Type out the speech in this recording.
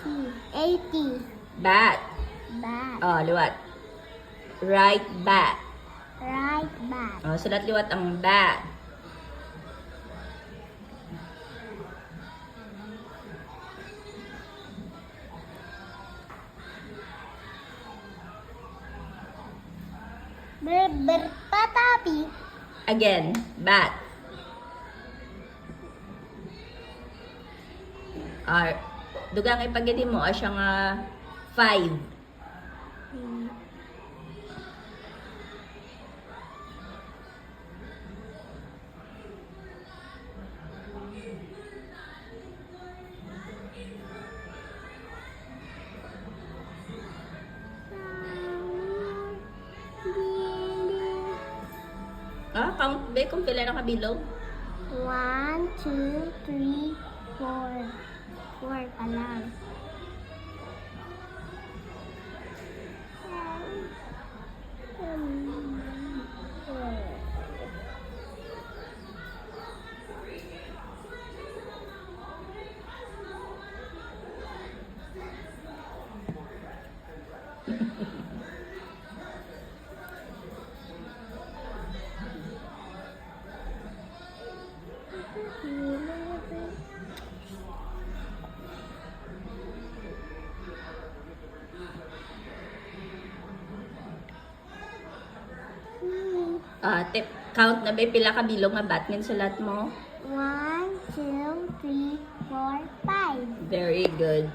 80. Bat. Bat. Oh, liwat. Right bat. Right bat. Oh, sulat liwat ang bat. Berpatapi. Again, bat. Dugang ipagidi mo, siya nga 5. Count ba kung pila na kabilog? 1, 2, 3, 4. 4 pa lang. Count na ba pila kabilog nga bat ngin sulat mo? 1, 2, 3, 4, 5. Very good.